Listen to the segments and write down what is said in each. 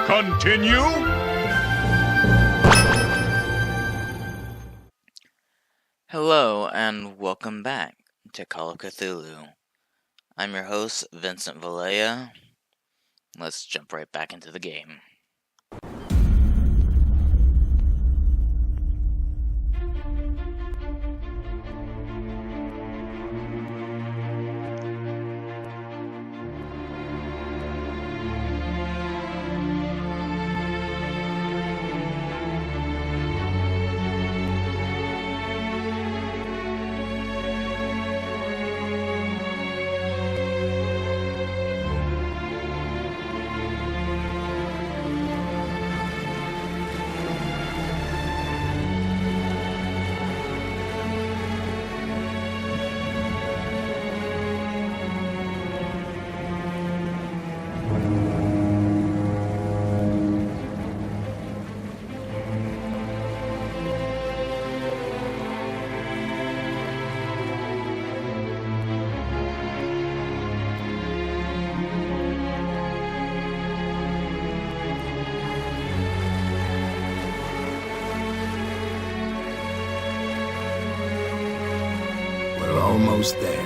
Continue? Hello, and welcome back to Call of Cthulhu. I'm your host, Vincent Valleja. Let's jump right back into the game. We're almost there.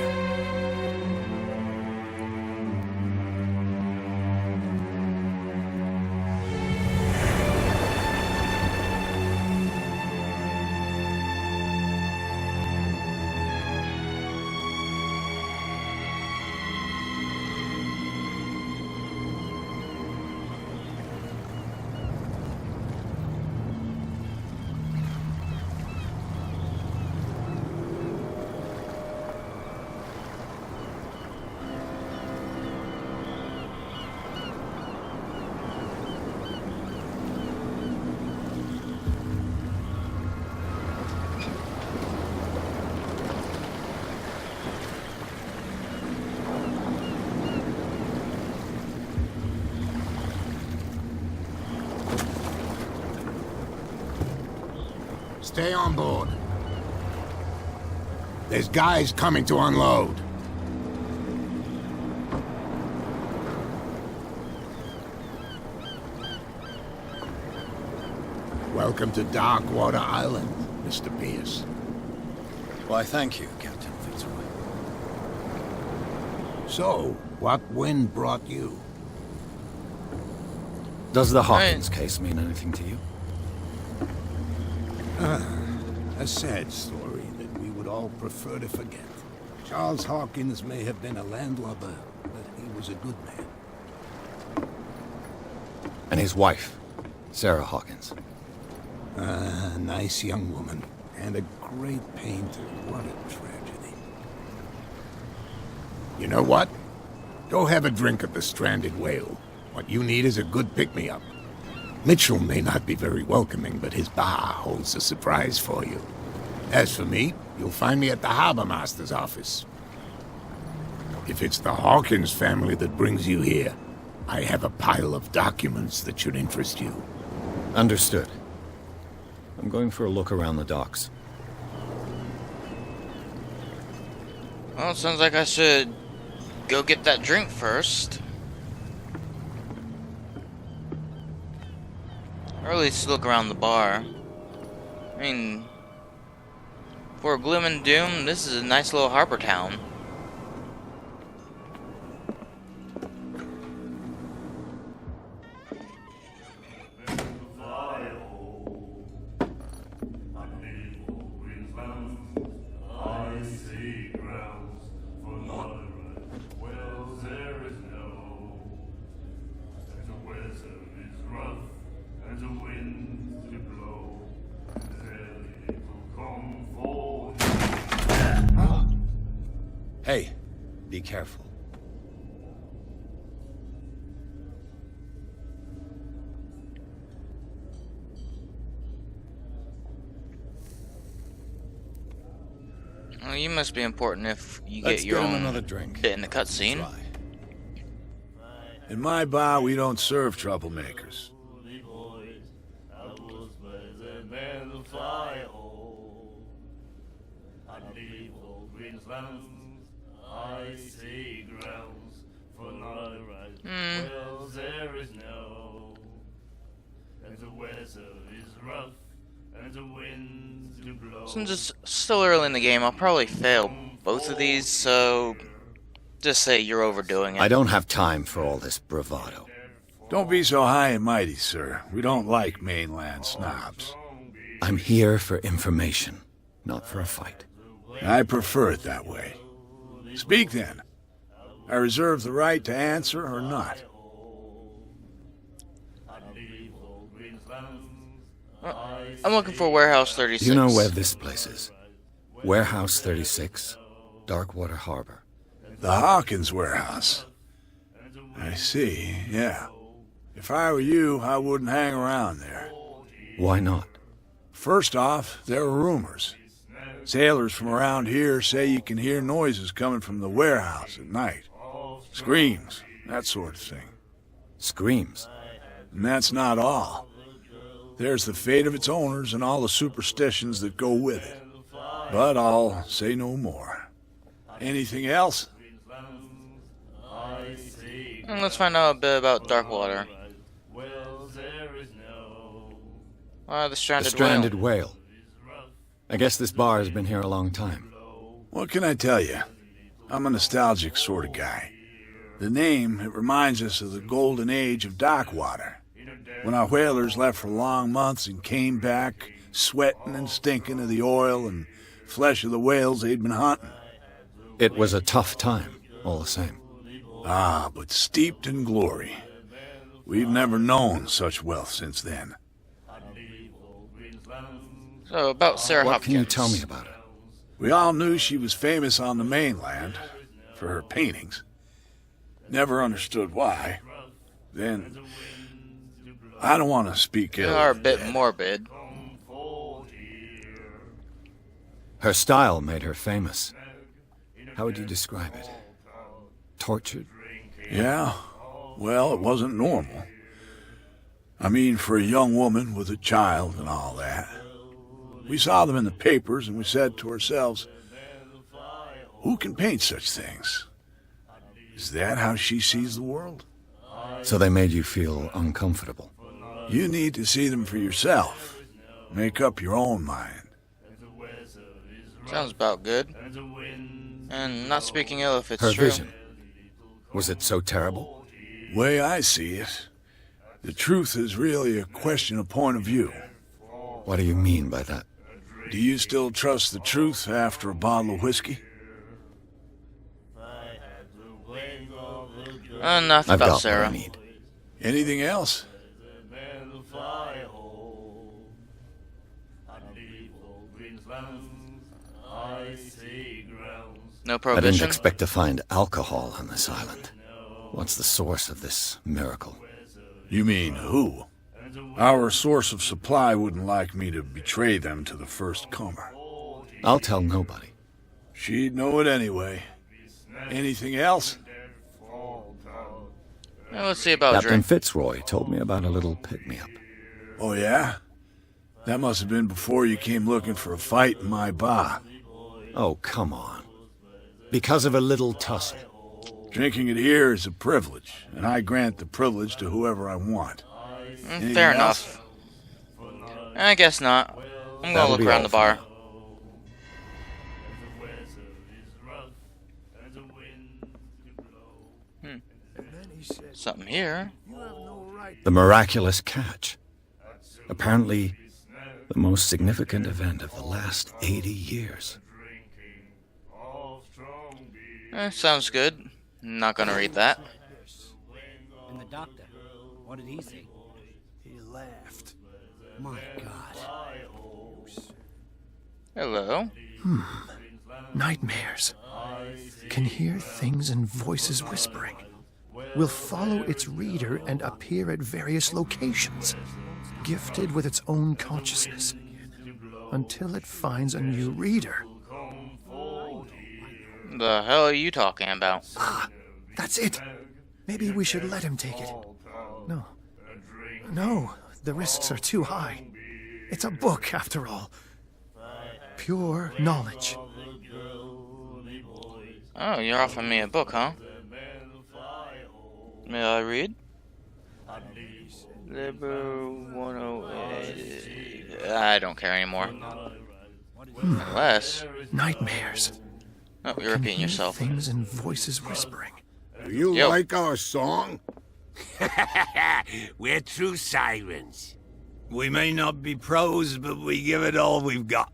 Stay on board. There's guys coming to unload. Welcome to Darkwater Island, Mr. Pierce. Why, thank you, Captain Fitzroy. So, what wind brought you? Does the Hawkins case mean anything to you? A sad story that we would all prefer to forget. Charles Hawkins may have been a landlubber, but he was a good man. And his wife, Sarah Hawkins. A nice young woman, and a great painter. What a tragedy. You know what? Go have a drink at the Stranded Whale. What you need is a good pick-me-up. Mitchell may not be very welcoming, but his bar holds a surprise for you. As for me, you'll find me at the Harbor Master's office. If it's the Hawkins family that brings you here, I have a pile of documents that should interest you. Understood. I'm going for a look around the docks. Well, it sounds like I should go get that drink first. Or at least look around the bar. I mean, for Gloom and Doom, this is a nice little harbor town. Hey, be careful. Well, you must be important if you Let's get your get him own another drink. bit in the cutscene. Try. In my bar, we don't serve troublemakers. Since it's still early in the game, I'll probably fail both of these, so just say you're overdoing it. I don't have time for all this bravado. Don't be so high and mighty, sir. We don't like mainland snobs. I'm here for information, not for a fight. I prefer it that way. Speak then. I reserve the right to answer or not. I'm looking for Warehouse 36. You know where this place is? Warehouse 36, Darkwater Harbor. The Hawkins warehouse. I see, yeah. If I were you, I wouldn't hang around there. Why not? First off, there are rumors. Sailors from around here say you can hear noises coming from the warehouse at night. Screams, that sort of thing. Screams. And that's not all. There's the fate of its owners and all the superstitions that go with it. But I'll say no more. Anything else? Let's find out a bit about Darkwater. The Stranded Whale. I guess this bar has been here a long time. What can I tell you? I'm a nostalgic sort of guy. The name, it reminds us of the golden age of Darkwater. When our whalers left for long months and came back, sweating and stinking of the oil and flesh of the whales they'd been hunting. It was a tough time, all the same. Ah, but steeped in glory. We've never known such wealth since then. So, about Sarah What Hopkins. can you tell me about her? We all knew she was famous on the mainland for her paintings. Never understood why. Then, I don't want to speak ill. You are a of bit the dead. morbid. Her style made her famous. How would you describe it? Tortured? Yeah, well, it wasn't normal. I mean, for a young woman with a child and all that. We saw them in the papers and we said to ourselves, who can paint such things? Is that how she sees the world? So they made you feel uncomfortable. You need to see them for yourself. Make up your own mind. Sounds about good. And not speaking ill if it's Her true. vision. Was it so terrible? Way I see it, the truth is really a question of point of view. What do you mean by that? Do you still trust the truth after a bottle of whiskey? Enough I've about got Sarah. what I need. Anything else? No I didn't prohibition? expect to find alcohol on this island. What's the source of this miracle? You mean who? Our source of supply wouldn't like me to betray them to the first comer. I'll tell nobody. She'd know it anyway. Anything else? Now let's see about Captain drink. Fitzroy told me about a little pick-me-up. Oh, yeah? That must have been before you came looking for a fight in my bar. Oh, come on. Because of a little tussle. Drinking it here is a privilege, and I grant the privilege to whoever I want. Anything Fair else? enough. I guess not. I'm gonna That'll look be around all the for bar. now. Something here. The miraculous catch. Apparently, the most significant event of the last 80 years. Sounds good. Not gonna read that. And the doctor, what did he say? He laughed. My God. Hello. Nightmares. Can hear things and voices whispering. Will follow its reader and appear at various locations, gifted with its own consciousness, until it finds a new reader. The hell are you talking about? That's it. Maybe we should let him take it. No. No, the risks are too high. It's a book, after all. Pure knowledge. Oh, you're offering me a book, huh? May I read? Liber 108. I don't care anymore. Unless... Nightmares. Oh, you're Can repeating hear yourself. things and voices whispering. Do you Yo. like our song? We're true sirens. We may not be pros, but we give it all we've got.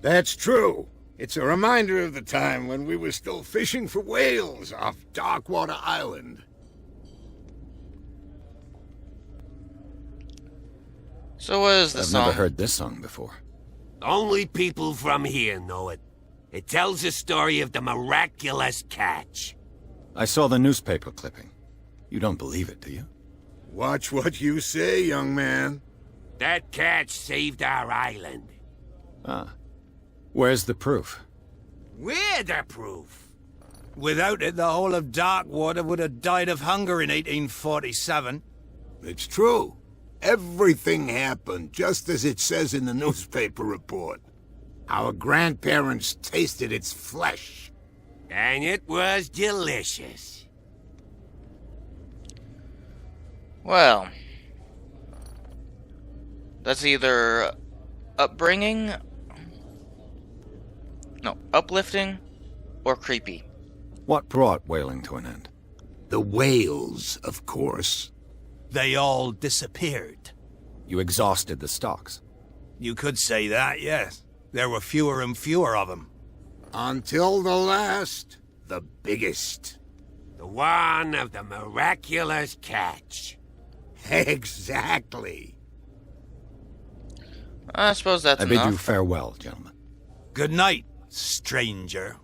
That's true. It's a reminder of the time when we were still fishing for whales off Darkwater Island. So what is the I've song? never heard this song before. Only people from here know it. It tells the story of the miraculous catch. I saw the newspaper clipping. You don't believe it, do you? Watch what you say, young man. That catch saved our island. Ah. Where's the proof? We're the proof. Without it, the whole of Darkwater would have died of hunger in 1847. It's true. Everything happened just as it says in the newspaper report. Our grandparents tasted its flesh. And it was delicious. Well, that's either uplifting, or creepy. What brought whaling to an end? The whales, of course. They all disappeared. You exhausted the stocks. You could say that, yes. There were fewer and fewer of them. Until the last, the biggest. The one of the miraculous catch. Exactly. I suppose that's I bid you enough. farewell, gentlemen. Good night, stranger.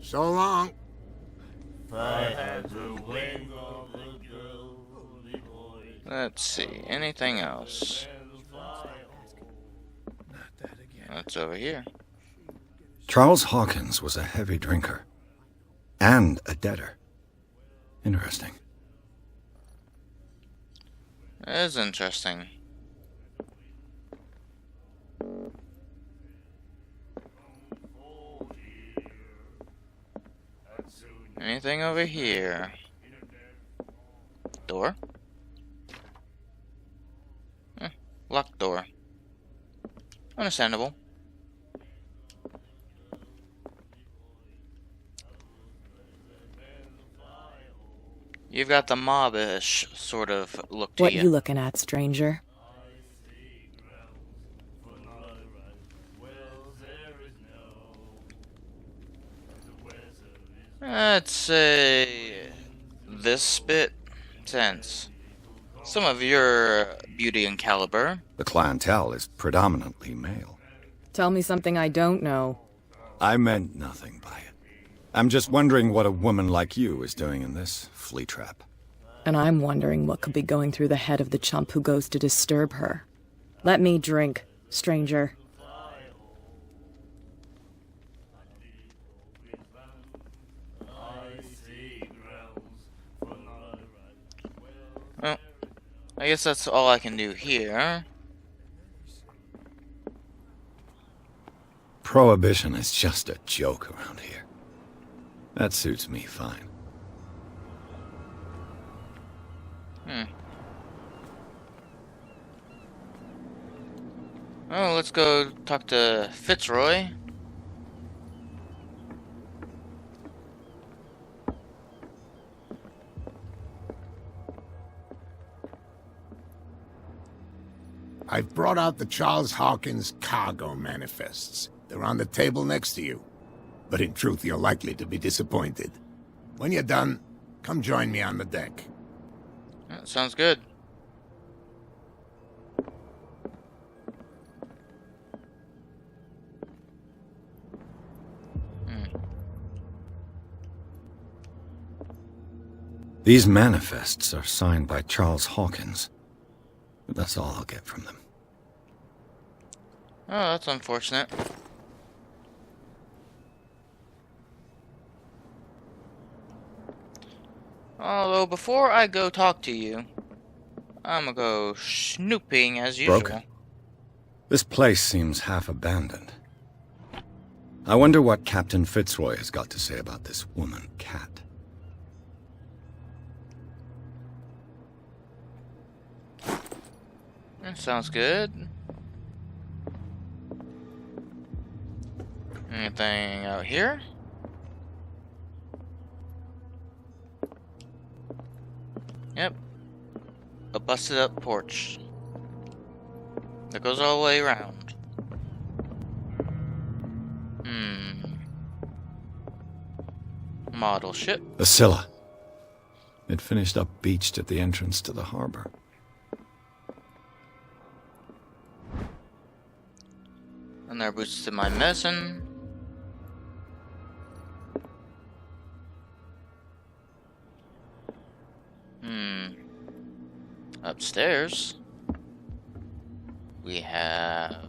So long. Let's see, anything else? That's over here. Charles Hawkins was a heavy drinker. And a debtor. Interesting. That is interesting. Anything over here? Door? Locked door. Understandable. You've got the mobbish sort of look to What you. you looking at, stranger? I'd say this bit tense. Some of your beauty and caliber. The clientele is predominantly male. Tell me something I don't know. I meant nothing by it. I'm just wondering what a woman like you is doing in this flea trap. And I'm wondering what could be going through the head of the chump who goes to disturb her. Let me drink, stranger. Well, I guess that's all I can do here. Prohibition is just a joke around here. That suits me fine. Oh, let's go talk to Fitzroy. I've brought out the Charles Hawkins cargo manifests. They're on the table next to you. But in truth, you're likely to be disappointed. When you're done, come join me on the deck. That sounds good. These manifests are signed by Charles Hawkins. But that's all I'll get from them. Oh, that's unfortunate. Although, before I go talk to you, I'm gonna go snooping as usual. Broken. This place seems half abandoned. I wonder what Captain Fitzroy has got to say about this woman, Cat. That sounds good. Anything out here? Yep. A busted up porch. That goes all the way around. Model ship. The Scylla. It finished up beached at the entrance to the harbor. And there boosted my medicine. Upstairs, we have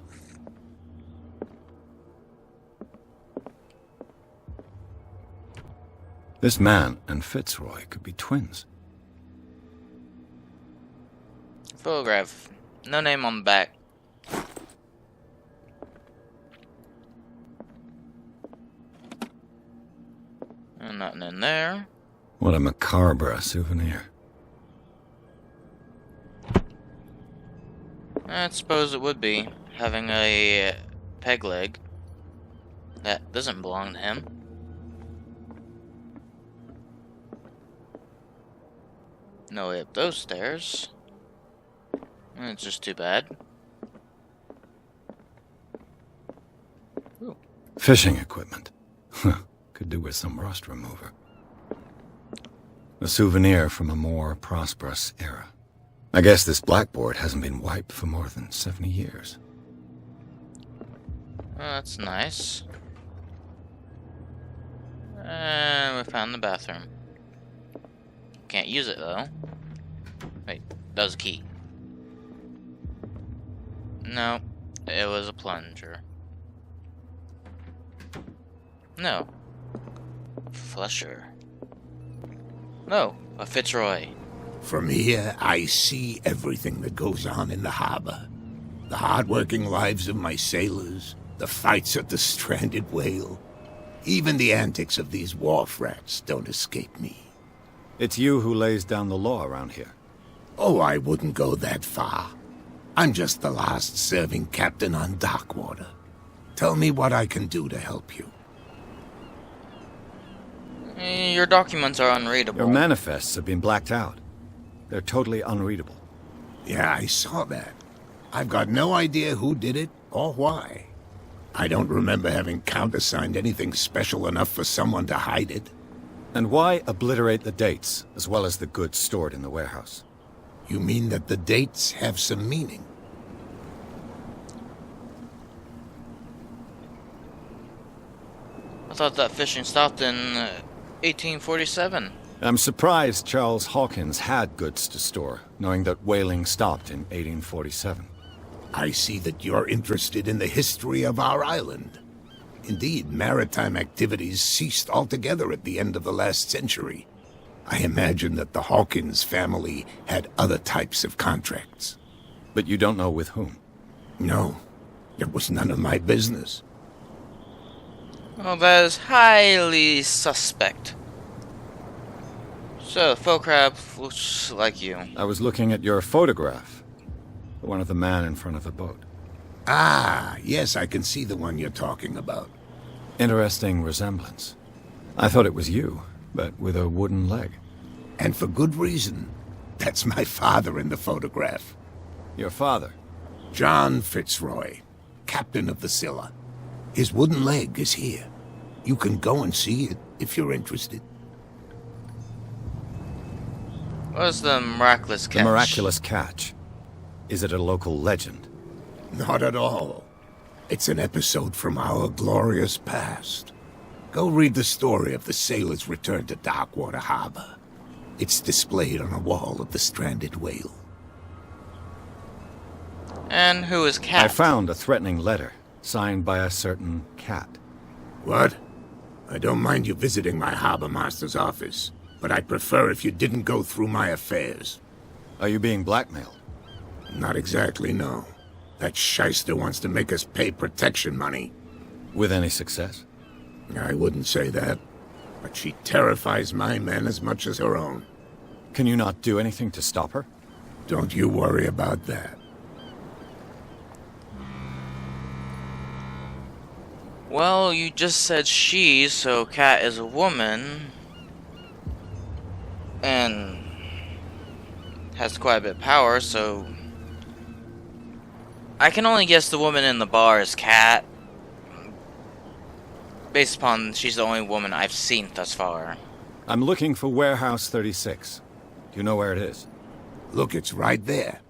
This man and Fitzroy could be twins. photograph. No name on the back. And nothing in there. What a macabre souvenir. I suppose it would be, having a peg leg that doesn't belong to him. No way up those stairs. It's just too bad. Ooh. Fishing equipment. Could do with some rust remover. A souvenir from a more prosperous era. I guess this blackboard hasn't been wiped for more than 70 years. Oh, that's nice. And we found the bathroom. Can't use it though. Wait, that was a key. No, it was a plunger. No. Flusher. No, a Fitzroy. From here, I see everything that goes on in the harbor. The hard-working lives of my sailors, the fights at the stranded whale. Even the antics of these wharf rats don't escape me. It's you who lays down the law around here. Oh, I wouldn't go that far. I'm just the last serving captain on Darkwater. Tell me what I can do to help you. Your documents are unreadable. Your manifests have been blacked out. They're totally unreadable. Yeah, I saw that. I've got no idea who did it or why. I don't remember having countersigned anything special enough for someone to hide it. And why obliterate the dates, as well as the goods stored in the warehouse? You mean that the dates have some meaning? I thought that fishing stopped in 1847. I'm surprised Charles Hawkins had goods to store, knowing that whaling stopped in 1847. I see that you're interested in the history of our island. Indeed, maritime activities ceased altogether at the end of the last century. I imagine that the Hawkins family had other types of contracts. But you don't know with whom? No, it was none of my business. Well, that is highly suspect. So, Faux Crab looks like you. I was looking at your photograph. The one of the man in front of the boat. Ah, yes, I can see the one you're talking about. Interesting resemblance. I thought it was you, but with a wooden leg. And for good reason. That's my father in the photograph. Your father? John Fitzroy, captain of the Scylla. His wooden leg is here. You can go and see it if you're interested. What's the miraculous catch? The miraculous catch. Is it a local legend? Not at all. It's an episode from our glorious past. Go read the story of the sailor's return to Darkwater Harbor. It's displayed on a wall of the stranded whale. And who is Cat? I found a threatening letter, signed by a certain Cat. What? I don't mind you visiting my harbor master's office, but I'd prefer if you didn't go through my affairs. Are you being blackmailed? Not exactly, no. That shyster wants to make us pay protection money. With any success? I wouldn't say that, but she terrifies my men as much as her own. Can you not do anything to stop her? Don't you worry about that. Well, you just said she, so Cat is a woman. And has quite a bit of power, so I can only guess the woman in the bar is Cat, based upon she's the only woman I've seen thus far. I'm looking for Warehouse 36. Do you know where it is? Look, it's right there.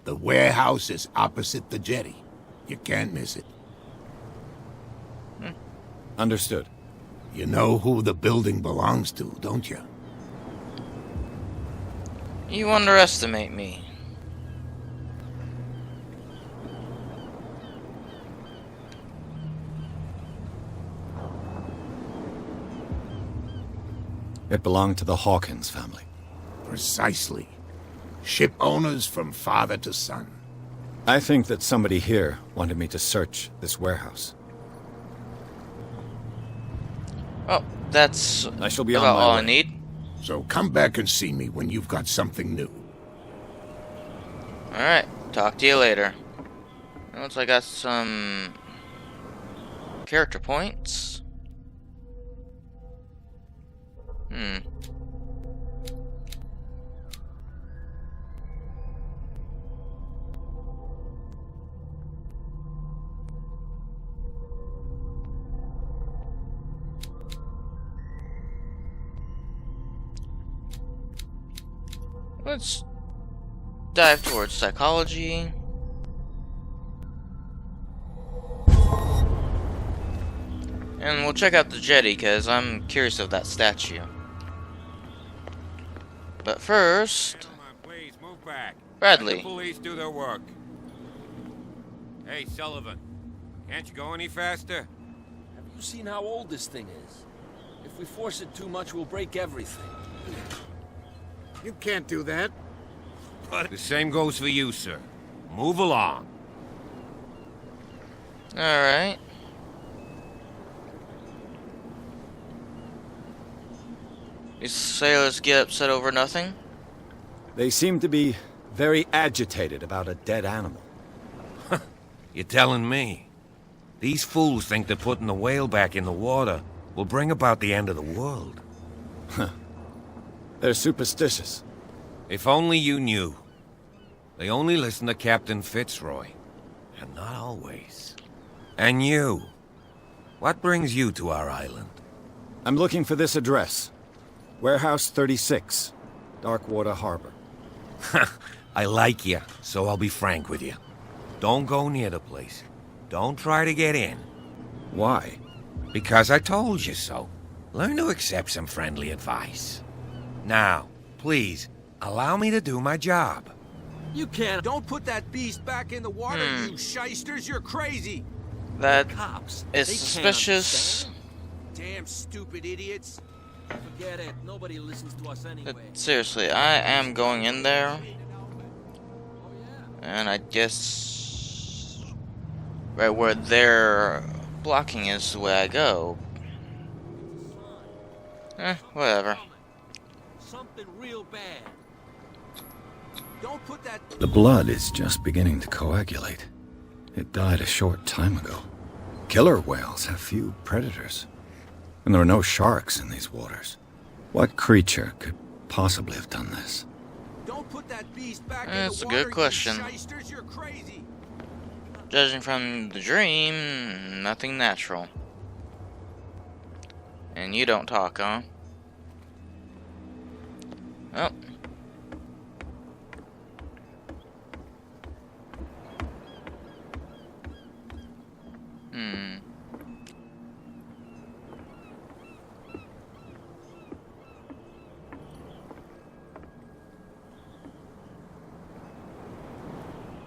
The warehouse is opposite the jetty. You can't miss it. Understood. You know who the building belongs to, don't you? You underestimate me. It belonged to the Hawkins family. Precisely. Ship owners from father to son. I think that somebody here wanted me to search this warehouse. Oh, that's I shall be on about my all way. I need. So come back and see me when you've got something new. Alright, talk to you later. Once I got some character points. Let's dive towards psychology. And we'll check out the jetty, because I'm curious of that statue. But first, Gentlemen, please move back. Bradley. Let the police do their work. Hey, Sullivan. Can't you go any faster? Have you seen how old this thing is? If we force it too much, we'll break everything. You can't do that. But the same goes for you, sir. Move along. alright. These sailors get upset over nothing? They seem to be very agitated about a dead animal. You're telling me? These fools think that putting the whale back in the water will bring about the end of the world. They're superstitious. If only you knew. They only listen to Captain Fitzroy. And not always. And you. What brings you to our island? I'm looking for this address. Warehouse 36, Darkwater Harbor. I like you, so I'll be frank with you. Don't go near the place. Don't try to get in. Why? Because I told you so. Learn to accept some friendly advice. Now, please, allow me to do my job. You can't. Don't put that beast back in the water, you shysters. You're crazy. That Cops. is they can't suspicious. understand. Damn stupid idiots. Forget it. Nobody listens to us anyway. But seriously, I am going in there. And I guess right where they're blocking is the way I go. Whatever. Something real bad. Don't put that. The blood is just beginning to coagulate. It died a short time ago. Killer whales have few predators. And there are no sharks in these waters. What creature could possibly have done this? Don't put that beast back in That's the a water. good question. You shysters. You're crazy. Judging from the dream, nothing natural. And you don't talk, huh? Oh.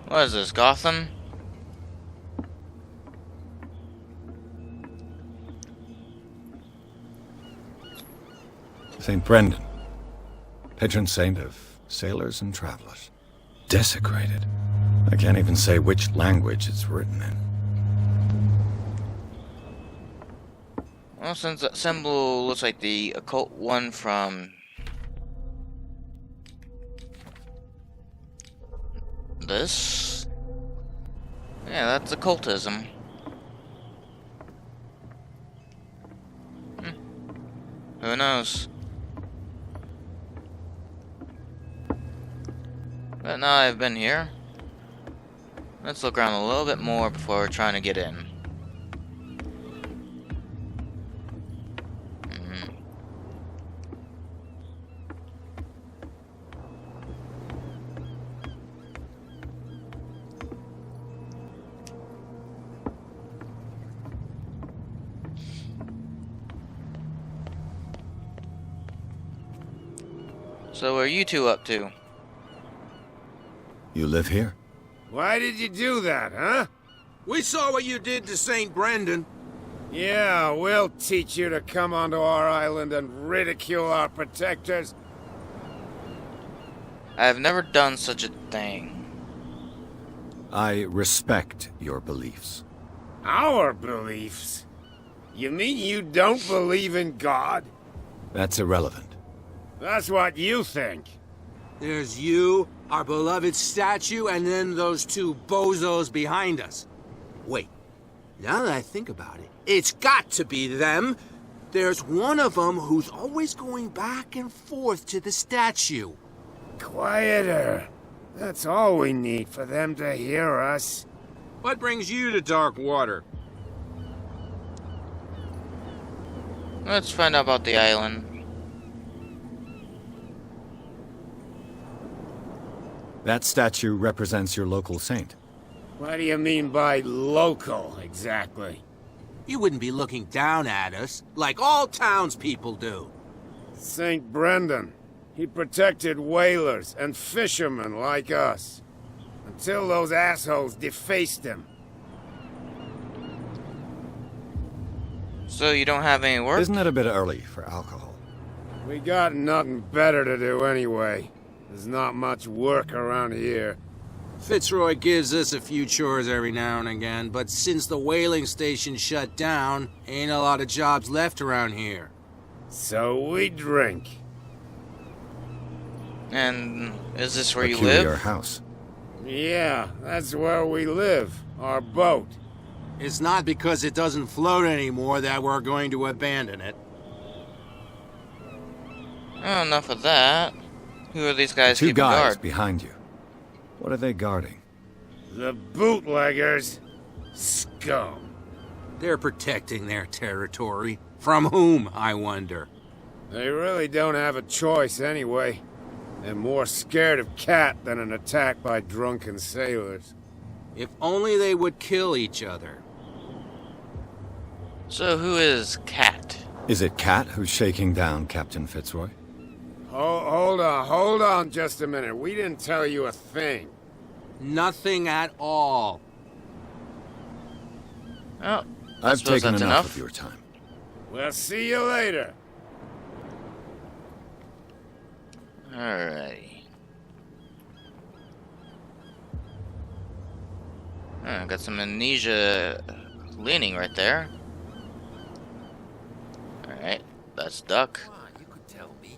What is this, Gotham? St. Brendan, patron saint of sailors and travelers. Desecrated. I can't even say which language it's written in. Well, since that symbol looks like the occult one from this, yeah, that's occultism. Who knows? But now I've been here, let's look around a little bit more before trying to get in. So what are you two up to? You live here? Why did you do that, huh? We saw what you did to St. Brendan. Yeah, we'll teach you to come onto our island and ridicule our protectors. I have never done such a thing. I respect your beliefs. Our beliefs? You mean you don't believe in God? That's irrelevant. That's what you think. There's you, our beloved statue, and then those two bozos behind us. Wait, now that I think about it, it's got to be them. There's one of them who's always going back and forth to the statue. Quieter. That's all we need for them to hear us. What brings you to Darkwater? Let's find out about the island. That statue represents your local saint. What do you mean by local, exactly? You wouldn't be looking down at us, like all townspeople do. St. Brendan. He protected whalers and fishermen like us. Until those assholes defaced him. So you don't have any work? Isn't it a bit early for alcohol? We got nothing better to do anyway. There's not much work around here. Fitzroy gives us a few chores every now and again, but since the whaling station shut down, ain't a lot of jobs left around here. So we drink. And is this where you Peculiar live? house. Yeah, that's where we live. Our boat. It's not because it doesn't float anymore that we're going to abandon it. Oh, enough of that. Who are these guys Two keeping guys guard? behind you. What are they guarding? The bootleggers. Scum. They're protecting their territory. From whom, I wonder? They really don't have a choice anyway. They're more scared of Cat than an attack by drunken sailors. If only they would kill each other. So who is Cat? Is it Cat who's shaking down Captain Fitzroy? Hold on just a minute. We didn't tell you a thing. Nothing at all. Oh, I I've suppose taken that's enough enough. of your time. We'll see you later. Alrighty. Oh, got some amnesia leaning right there. Alright, that's Duck. Come on, you could tell me.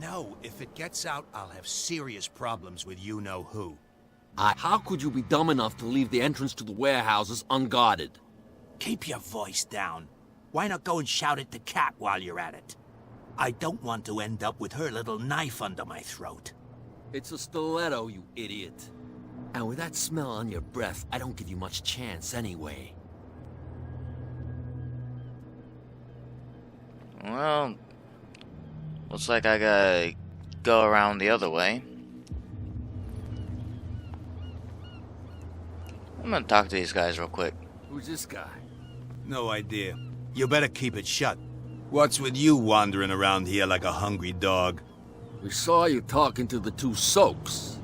No, if it gets out, I'll have serious problems with you-know-who. How could you be dumb enough to leave the entrance to the warehouses unguarded? Keep your voice down. Why not go and shout at the cat while you're at it? I don't want to end up with her little knife under my throat. It's a stiletto, you idiot. And with that smell on your breath, I don't give you much chance anyway. Well, looks like I gotta go around the other way. I'm gonna talk to these guys real quick. Who's this guy? No idea. You better keep it shut. What's with you wandering around here like a hungry dog? We saw you talking to the two soaks.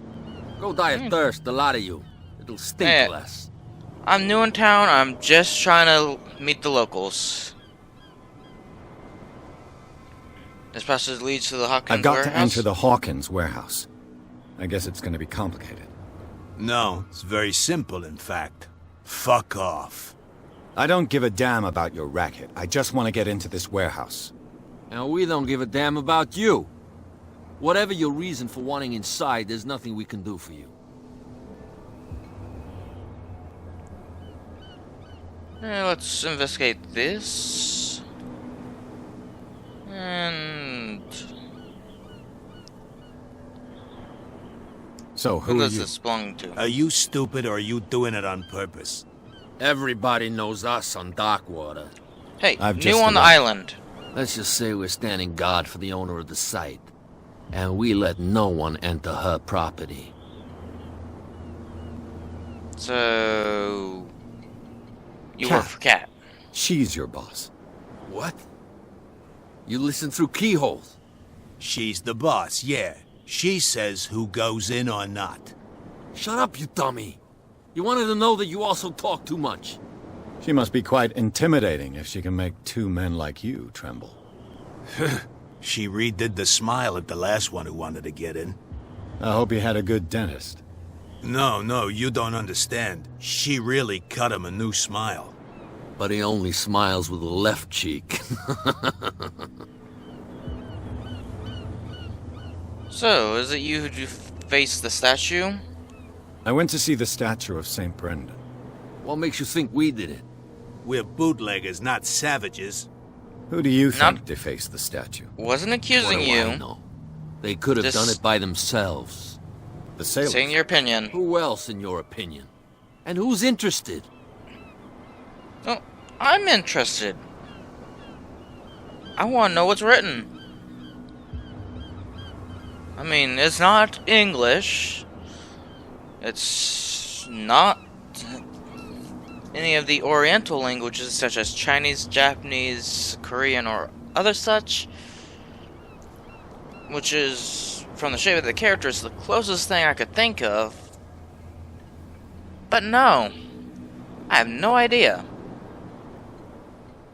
Go die of thirst, the lot of you. It'll stink Hey. less. I'm new in town, I'm just trying to meet the locals. This passage leads to the Hawkins I've got warehouse? to enter the Hawkins warehouse. I guess it's going to be complicated. No, it's very simple, in fact. Fuck off. I don't give a damn about your racket. I just want to get into this warehouse. And we don't give a damn about you. Whatever your reason for wanting inside, there's nothing we can do for you. Let's investigate this. So, Who who are does you? this belong to? Are you stupid or are you doing it on purpose? Everybody knows us on Darkwater. Hey, I've new just on the arrived. island. Let's just say we're standing guard for the owner of the site. And we let no one enter her property. So... You Cat. work for Cat. She's your boss. What? You listen through keyholes. She's the boss, yeah. She says who goes in or not. Shut up, you dummy. You wanted to know that you also talk too much. She must be quite intimidating if she can make two men like you tremble. She redid the smile at the last one who wanted to get in. I hope you had a good dentist. No, you don't understand. She really cut him a new smile. But he only smiles with the left cheek. So, is it you who faced the statue? I went to see the statue of St. Brendan. What makes you think we did it? We're bootleggers, not savages. Who do you think Not- defaced the statue? Wasn't What accusing do you. I know? They could have Just- done it by themselves. The sailors. Saying your opinion. Who else, in your opinion? And who's interested? Oh, I'm interested. I want to know what's written. I mean, it's not English. It's not any of the Oriental languages such as Chinese, Japanese, Korean, or other such. Which is, from the shape of the characters, the closest thing I could think of. But no. I have no idea.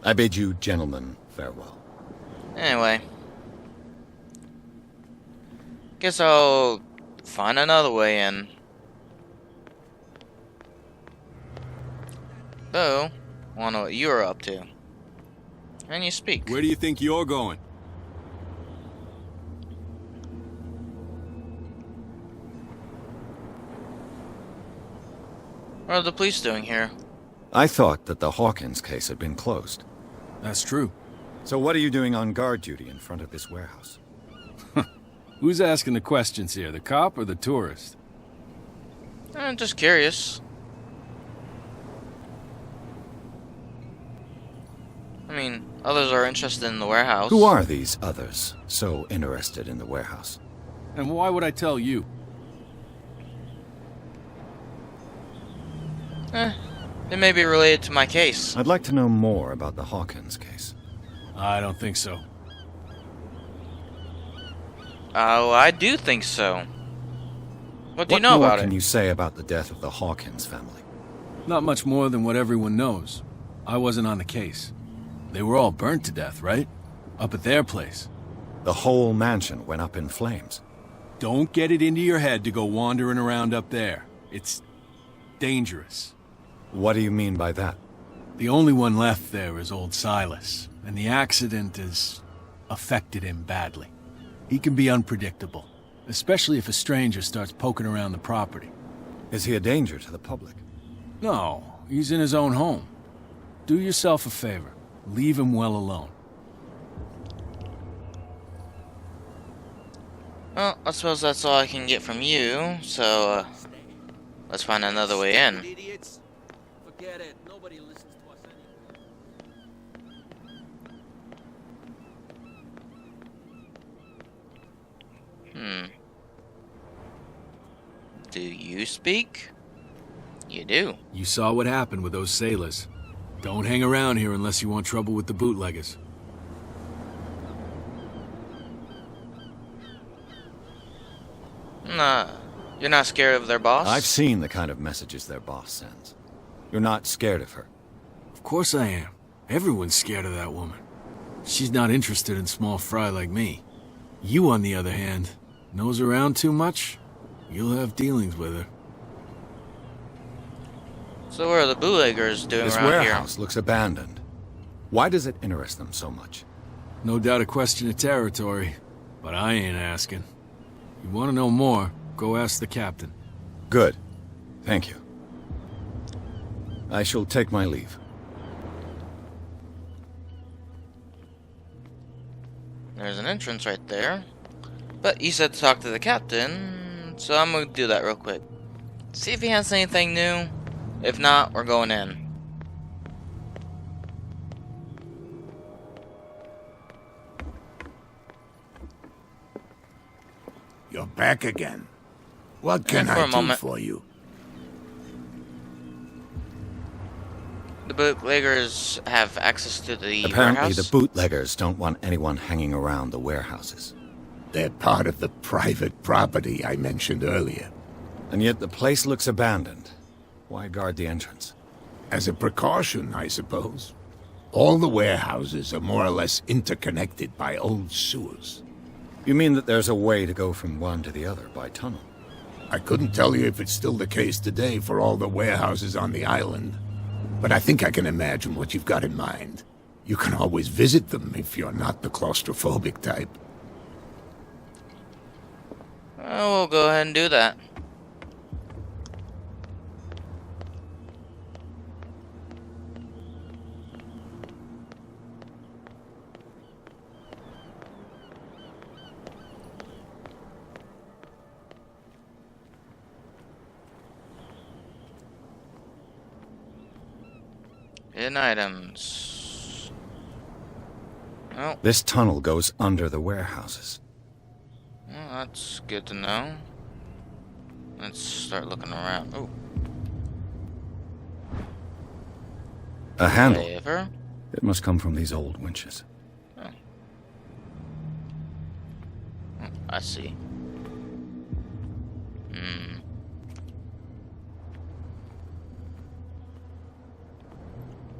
I bid you gentlemen farewell. Anyway. Guess I'll find another way in. Though, I wanna know what you're up to. And you speak. Where do you think you're going? What are the police doing here? I thought that the Hawkins case had been closed. That's true. So what are you doing on guard duty in front of this warehouse? Who's asking the questions here, the cop or the tourist? I'm just curious. I mean, others are interested in the warehouse. Who are these others so interested in the warehouse? And why would I tell you? They may be related to my case. I'd like to know more about the Hawkins case. I don't think so. Oh, I do think so. What do you know What more about can it? you say about the death of the Hawkins family? Not much more than what everyone knows. I wasn't on the case. They were all burnt to death, right? Up at their place. The whole mansion went up in flames. Don't get it into your head to go wandering around up there. It's dangerous. What do you mean by that? The only one left there is old Silas, and the accident has affected him badly. He can be unpredictable, especially if a stranger starts poking around the property. Is he a danger to the public? No, he's in his own home. Do yourself a favor. Leave him well alone. Well, I suppose that's all I can get from you, so, let's find another way in. Idiots. Forget it. Nobody listens to us anyway. Do you speak? You do. You saw what happened with those sailors. Don't hang around here unless you want trouble with the bootleggers. Nah, you're not scared of their boss? I've seen the kind of messages their boss sends. You're not scared of her. Of course I am. Everyone's scared of that woman. She's not interested in small fry like me. You, on the other hand, nose around too much, you'll have dealings with her. So what are the bootleggers doing This around warehouse looks abandoned. Why does it interest them so much? No doubt a question of territory, but I ain't asking. You want to know more, go ask the captain. Good. Thank you. I shall take my leave. There's an entrance right there. But you said to talk to the captain, So I'm gonna do that real quick. See if he has anything new. If not, we're going in. You're back again. What can And for I a do moment. for you? The bootleggers have access to the Apparently, warehouse. the bootleggers don't want anyone hanging around the warehouses. They're part of the private property I mentioned earlier. And yet the place looks abandoned. Why guard the entrance? As a precaution, I suppose. All the warehouses are more or less interconnected by old sewers. You mean that there's a way to go from one to the other by tunnel? I couldn't tell you if it's still the case today for all the warehouses on the island, but I think I can imagine what you've got in mind. You can always visit them if you're not the claustrophobic type. We'll go ahead and do that. Hidden items. Oh, This tunnel goes under the warehouses. well, that's good to know. Let's start looking around. Oh, A handle. lever. It must come from these old winches. Oh, I see.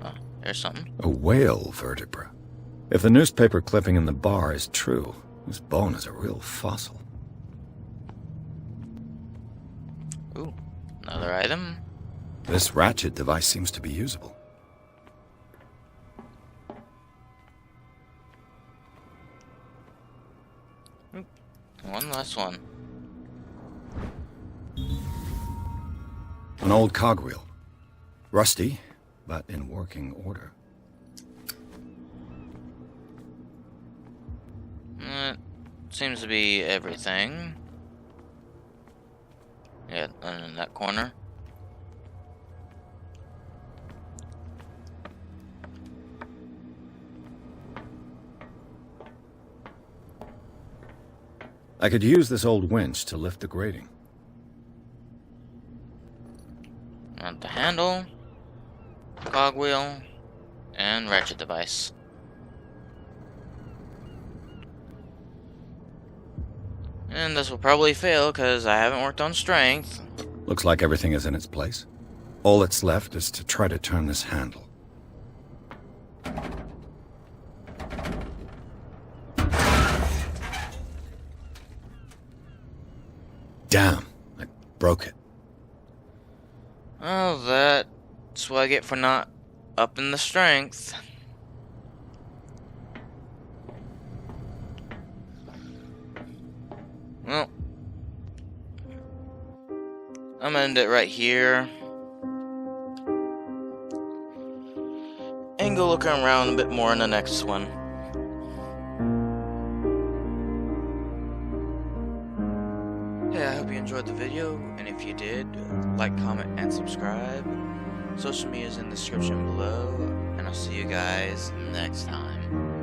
Oh, there's something. A whale vertebra. If the newspaper clipping in the bar is true, this bone is a real fossil. Ooh, another item. This ratchet device seems to be usable. One last one. An old cogwheel. Rusty, but in working order. Seems to be everything. Yeah, and in that corner. I could use this old winch to lift the grating. And the handle, cogwheel, and ratchet device. And this will probably fail because I haven't worked on strength. Looks like everything is in its place. All that's left is to try to turn this handle. Damn, I broke it. Oh, that's what I get for not upping the strength. Well, I'm gonna end it right here. And go looking around a bit more in the next one. Yeah, I hope you enjoyed the video, and if you did, like, comment, and subscribe. Social media is in the description below, and I'll see you guys next time.